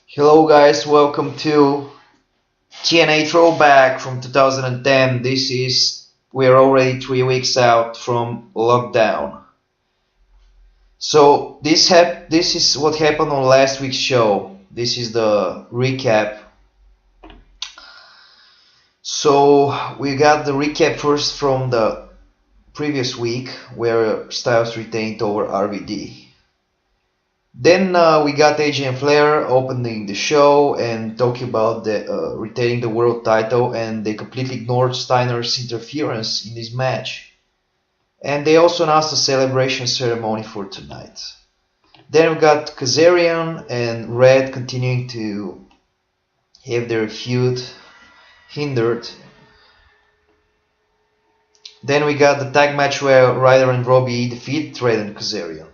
Hello guys, welcome to TNA Throwback from 2010. We're already 3 weeks out from lockdown. So this is what happened on last week's show. This is the recap. So we got the recap first from the previous week where Styles retained over RVD. Then we got AJ and Flair opening the show and talking about retaining the world title, and they completely ignored Steiner's interference in this match. And they also announced a celebration ceremony for tonight. Then we got Kazarian and Red continuing to have their feud hindered. Then we got the tag match where Ryder and Robbie defeated Red and Kazarian,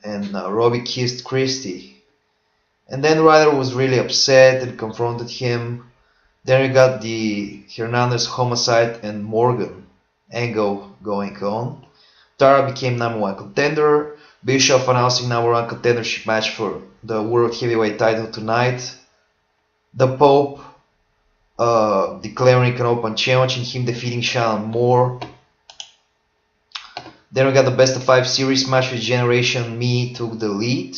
and Robbie kissed Christy. And then Ryder was really upset and confronted him. Then we got the Hernandez homicide and Morgan angle going on. Tara became #1 contender. Bischoff announcing #1 contendership match for the World Heavyweight title tonight. The Pope declaring an open challenge and him defeating Shannon Moore. Then we got the best of 5 series match with Generation Me took the lead.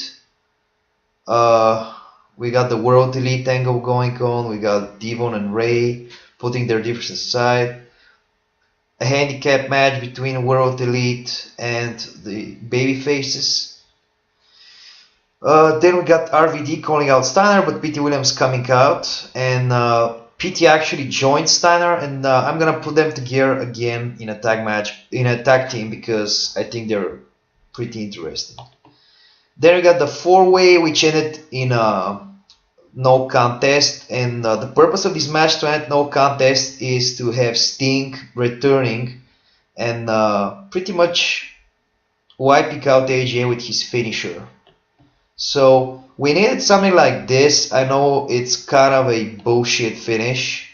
We got the World Elite angle going on. We got Devon and Ray putting their differences aside. A handicap match between World Elite and the Babyfaces. Then we got RVD calling out Steiner, but Pete Williams coming out, and Pete actually joined Steiner, and I'm gonna put them together again in a tag team, because I think they're pretty interesting. Then we got the 4-way, which ended in a no contest, and the purpose of this match to end no contest is to have Sting returning and pretty much wiping out AJ with his finisher. So we needed something like this. I know it's kind of a bullshit finish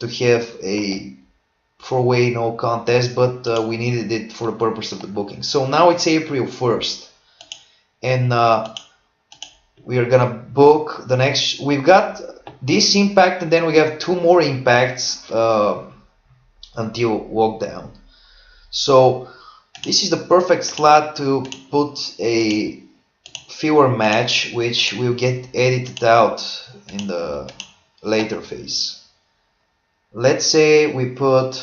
to have a 4-way no contest, but we needed it for the purpose of the booking. So now it's April 1st. And we are gonna book the next. We've got this Impact, and then we have 2 more Impacts until lockdown. So this is the perfect slot to put a filler match, which will get edited out in the later phase. Let's say we put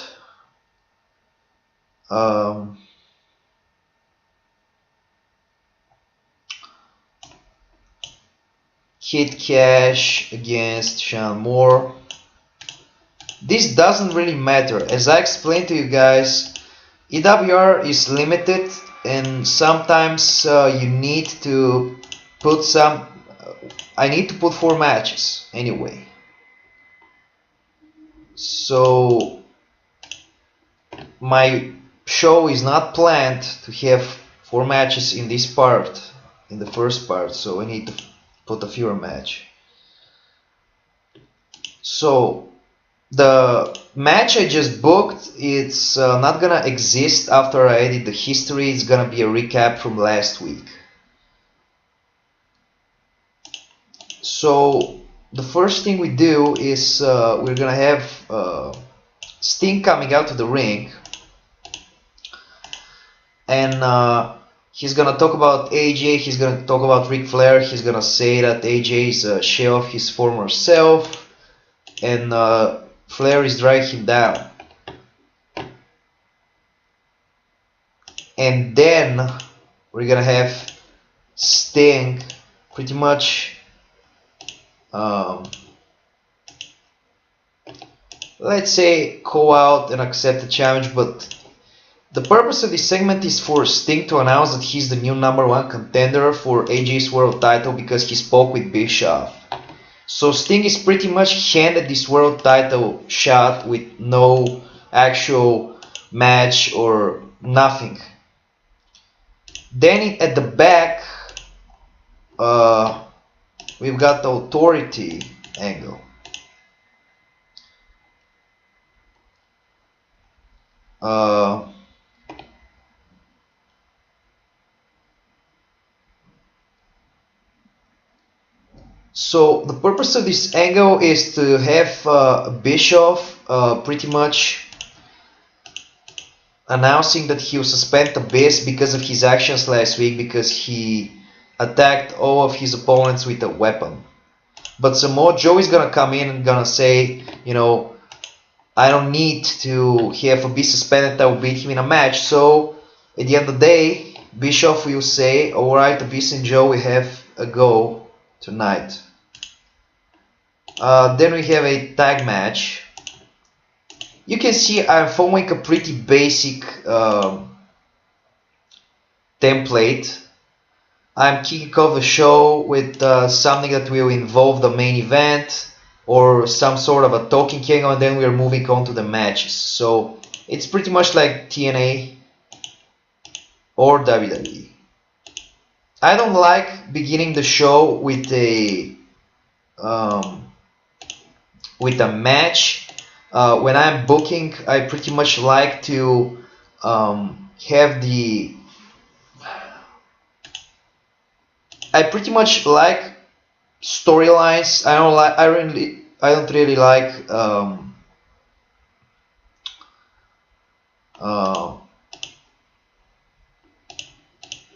Kid Cash against Sean Moore. This doesn't really matter. As I explained to you guys, EWR is limited, and sometimes you need to put some. I need to put 4 matches anyway. So my show is not planned to have 4 matches in this part, in the first part. So I need to put a fewer match. So the match I just booked, it's not gonna exist after I edit the history. It's gonna be a recap from last week. So the first thing we do is we're gonna have Sting coming out to the ring, and he's gonna talk about AJ. He's gonna talk about Ric Flair. He's gonna say that AJ is a shell of his former self, and Flair is dragging him down. And then we're gonna have Sting pretty much let's say call out and accept the challenge, but the purpose of this segment is for Sting to announce that he's the new #1 contender for AJ's world title because he spoke with Bischoff. So Sting is pretty much handed this world title shot with no actual match or nothing. Then at the back, we've got the authority angle. So the purpose of this angle is to have Bischoff pretty much announcing that he will suspend Abyss because of his actions last week, because he attacked all of his opponents with a weapon. But Samoa Joe is gonna come in and gonna say, you know, I don't need to have Abyss suspended, I will beat him in a match. So at the end of the day, Bischoff will say, alright, Abyss and Joe, we have a go tonight. Then we have a tag match. You can see I'm following a pretty basic template. I'm kicking off the show with something that will involve the main event or some sort of a talking angle, and then we're moving on to the matches. So it's pretty much like TNA or WWE. I don't like beginning the show with a match. When I'm booking, I pretty much like to have the. I pretty much like storylines. I don't really like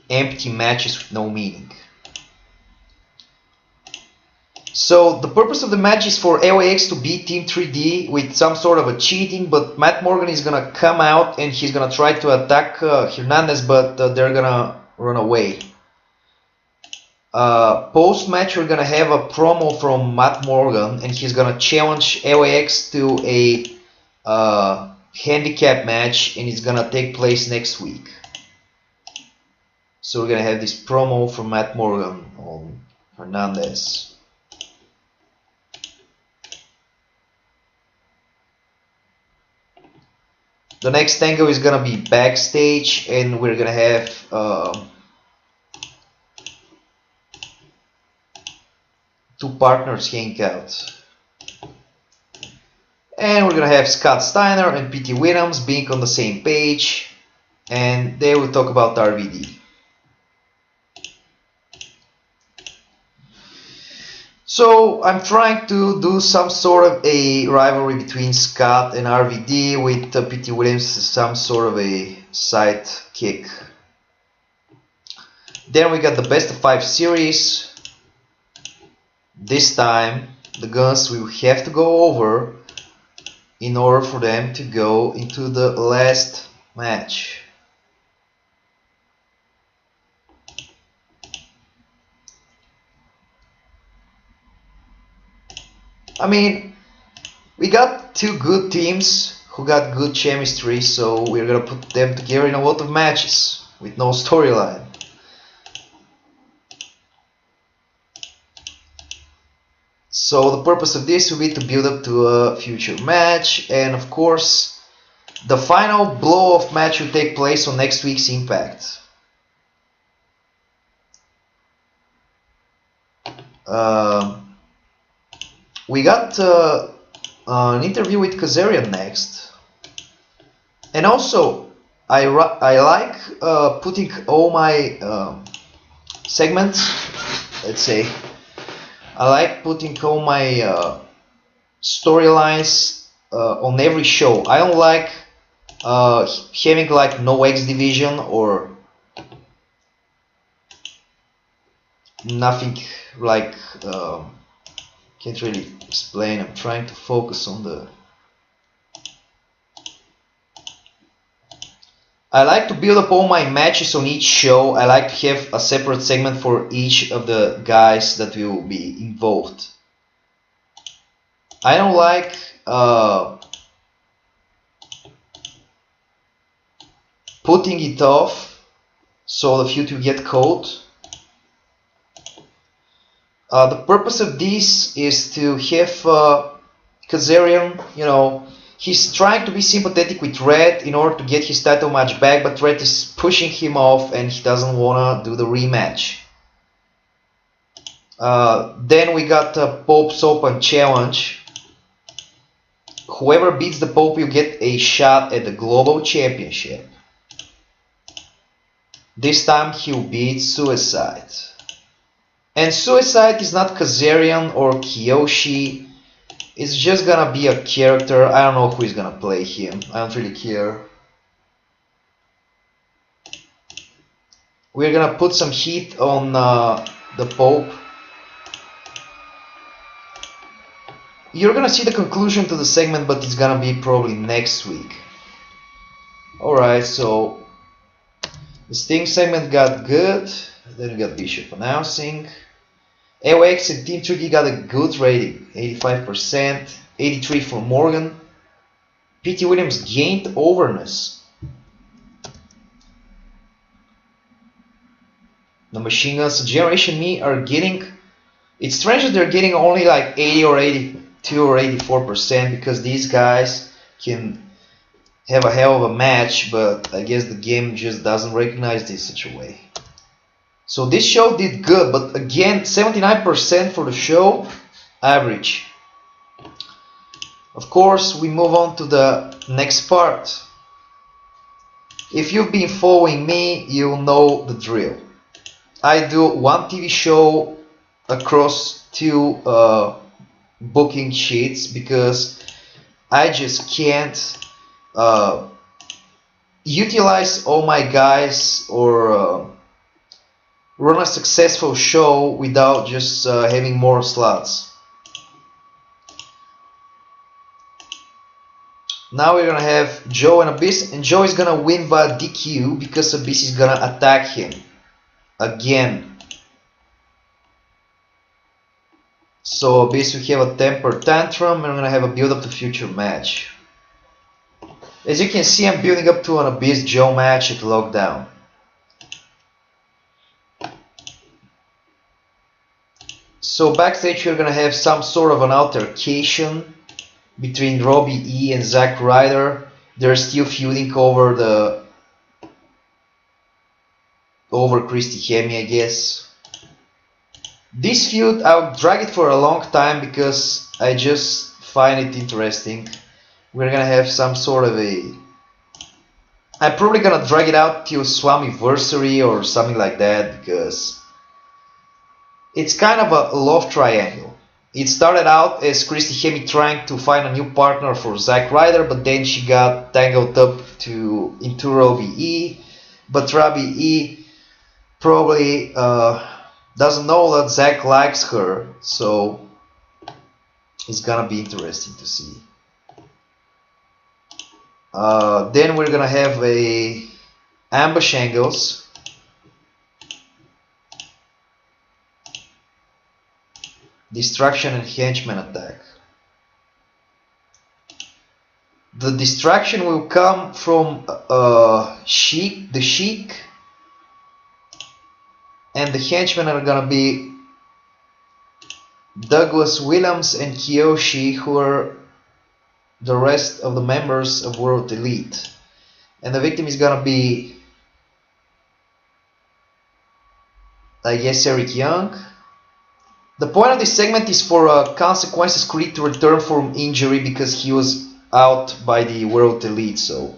empty matches with no meaning. So the purpose of the match is for LAX to beat Team 3D with some sort of a cheating, but Matt Morgan is gonna come out and he's gonna try to attack Hernandez, but they're gonna run away. Post-match we're gonna have a promo from Matt Morgan and he's gonna challenge LAX to a handicap match, and it's gonna take place next week. So we're gonna have this promo from Matt Morgan on Hernandez. The next angle is gonna be backstage, and we're gonna have two partners hang out. And we're gonna have Scott Steiner and Pete Williams being on the same page, and they will talk about RVD. So I'm trying to do some sort of a rivalry between Scott and RVD with Pete Williams, some sort of a side kick. Then we got the best of 5 series. This time the Guns will have to go over in order for them to go into the last match. I mean, we got two good teams who got good chemistry, so we're gonna put them together in a lot of matches with no storyline. So the purpose of this will be to build up to a future match, and of course the final blow-off match will take place on next week's Impact. We got an interview with Kazarian next, and also I like putting all my segments, let's say, I like putting all my storylines on every show. I don't like having like no X division or nothing like. Can't really explain. I'm trying to focus on the. I like to build up all my matches on each show. I like to have a separate segment for each of the guys that will be involved. I don't like putting it off so the feud will get caught. The purpose of this is to have Kazarian, you know, he's trying to be sympathetic with Red in order to get his title match back, but Red is pushing him off and he doesn't want to do the rematch. Then we got Pope's Open Challenge. Whoever beats the Pope will get a shot at the Global Championship. This time he'll beat Suicide. And Suicide is not Kazarian or Kiyoshi. It's just gonna be a character. I don't know who is gonna play him. I don't really care. We're gonna put some heat on the Pope. You're gonna see the conclusion to the segment, but it's gonna be probably next week. Alright, so the Sting segment got good. Then we got Bishop announcing. AOX and Team 3D got a good rating, 85%, 83 for Morgan. P.T. Williams gained overness. The Machine Guns, Generation Me are getting... It's strange that they're getting only like 80 or 82 or 84% because these guys can have a hell of a match, but I guess the game just doesn't recognize this such a way. So this show did good, but again, 79% for the show, average. Of course, we move on to the next part. If you've been following me, you'll know the drill. I do one TV show across two booking sheets because I just can't utilize all my guys or run a successful show without just having more slots. Now we're gonna have Joe and Abyss, and Joe is gonna win by DQ because Abyss is gonna attack him again. So Abyss will have a temper tantrum, and I'm gonna have a build up to future match. As you can see, I'm building up to an Abyss Joe match at Lockdown. So backstage we're gonna have some sort of an altercation between Robbie E and Zack Ryder. They're still feuding over Christy Hemme, I guess. This feud, I'll drag it for a long time because I just find it interesting. We're gonna have some sort of a... I'm probably gonna drag it out till Swamiversary or something like that because it's kind of a love triangle. It started out as Christy Hemme trying to find a new partner for Zack Ryder, but then she got tangled up into Robbie E. But Robbie E probably doesn't know that Zack likes her, so it's gonna be interesting to see. Then we're gonna have a ambush angles. Distraction and henchman attack. The distraction will come from the Sheik, and the henchmen are gonna be Douglas Williams and Kiyoshi, who are the rest of the members of World Elite. And the victim is gonna be, I guess, Eric Young. The point of this segment is for Consequences Creed to return from injury because he was out by the World Elite. So,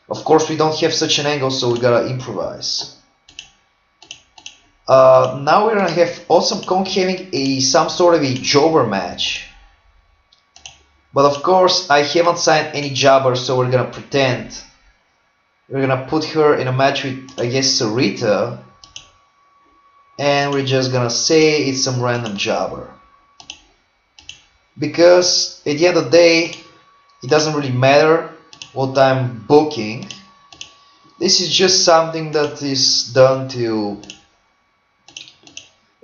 of course, we don't have such an angle, so we gotta improvise. Now we're gonna have Awesome Kong having some sort of a jobber match. But of course, I haven't signed any jobber, so we're gonna pretend. We're gonna put her in a match with, I guess, Sarita. And we're just gonna say it's some random jobber. Because at the end of the day, it doesn't really matter what I'm booking. This is just something that is done to...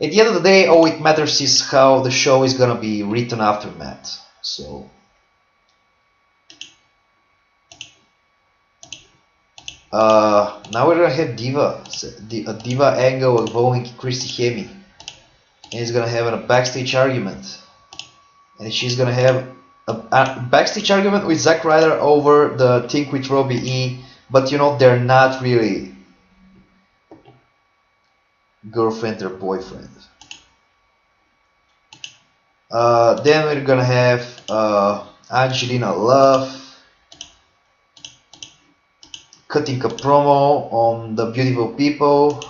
At the end of the day, all it matters is how the show is gonna be written after that. So... now we're gonna have Diva, a Diva angle involving Christy Hemme, and he's gonna have a backstage argument, and she's gonna have a backstage argument with Zack Ryder over the thing with Robbie E, but you know they're not really girlfriend or boyfriend. Then we're gonna have Angelina Love cutting a promo on the beautiful people.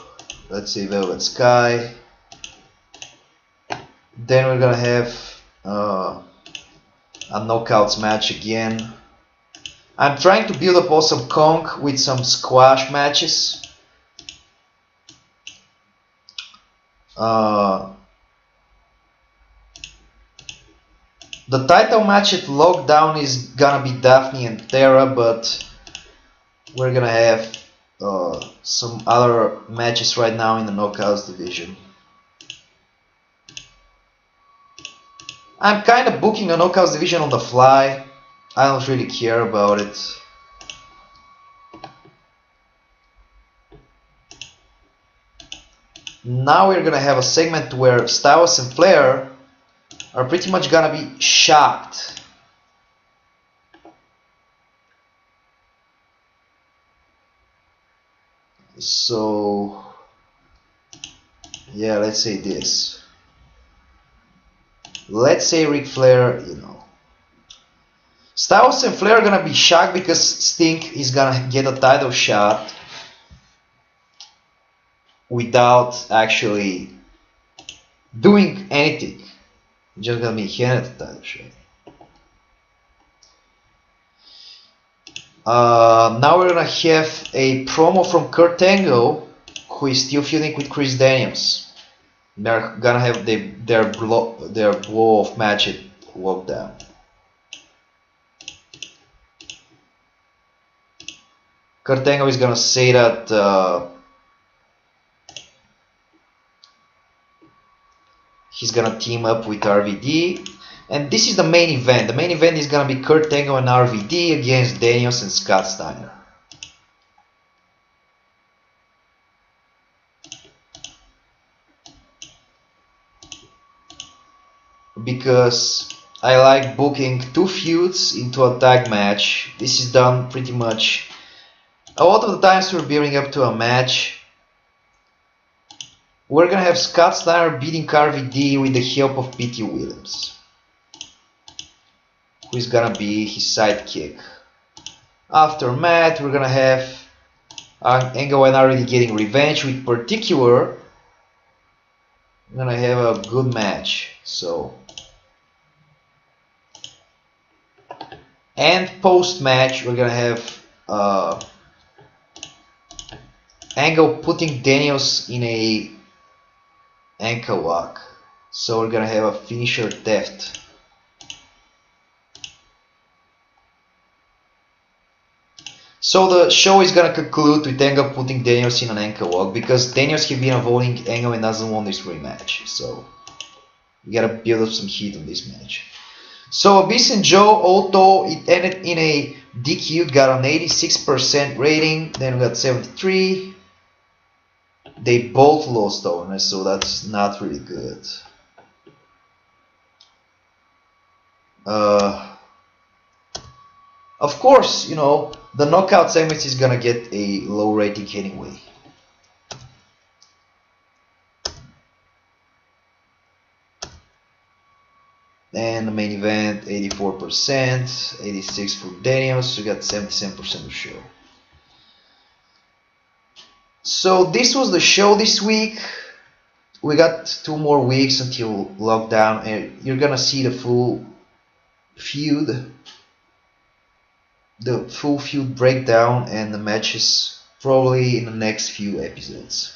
Let's say Velvet Sky. Then we're gonna have a knockouts match again. I'm trying to build up Awesome Kong with some squash matches. The title match at Lockdown is gonna be Daphne and Tara, but we're gonna have some other matches right now in the Knockouts division. I'm kind of booking the Knockouts division on the fly. I don't really care about it. Now we're gonna have a segment where Styles and Flair are pretty much gonna be shocked. So yeah, let's say this. Let's say Ric Flair, you know. Styles and Flair are gonna be shocked because Sting is gonna get a title shot without actually doing anything. Just gonna be handed a title shot. Now we're gonna have a promo from Kurt Angle, who is still feuding with Chris Daniels. They're gonna have their blow-off match at Lockdown. Kurt Angle is gonna say that he's gonna team up with RVD, and this is the main event. The main event is gonna be Kurt Angle and RVD against Daniels and Scott Steiner. Because I like booking two feuds into a tag match. This is done pretty much a lot of the times we're building up to a match. We're gonna have Scott Steiner beating RVD with the help of Pete Williams, who is gonna be his sidekick. After Matt, we're gonna have Angle and RVD getting revenge. With particular, we're gonna have a good match. So, and post match, we're gonna have Angle putting Daniels in a ankle lock. So we're gonna have a finisher theft. So the show is gonna conclude with Angle putting Daniels in an ankle lock because Daniels has been avoiding Angle and doesn't want this rematch. So we gotta build up some heat on this match. So Abyss and Joe, although it ended in a DQ, got an 86% rating. Then we got 73. They both lost owners, so that's not really good. Of course, you know, the knockout segment is gonna get a low rating anyway. And the main event, 84%, 86 for Daniels, so we got 77% of the show. So this was the show this week. We got 2 more weeks until lockdown, and you're gonna see the full feud, breakdown and the matches probably in the next few episodes.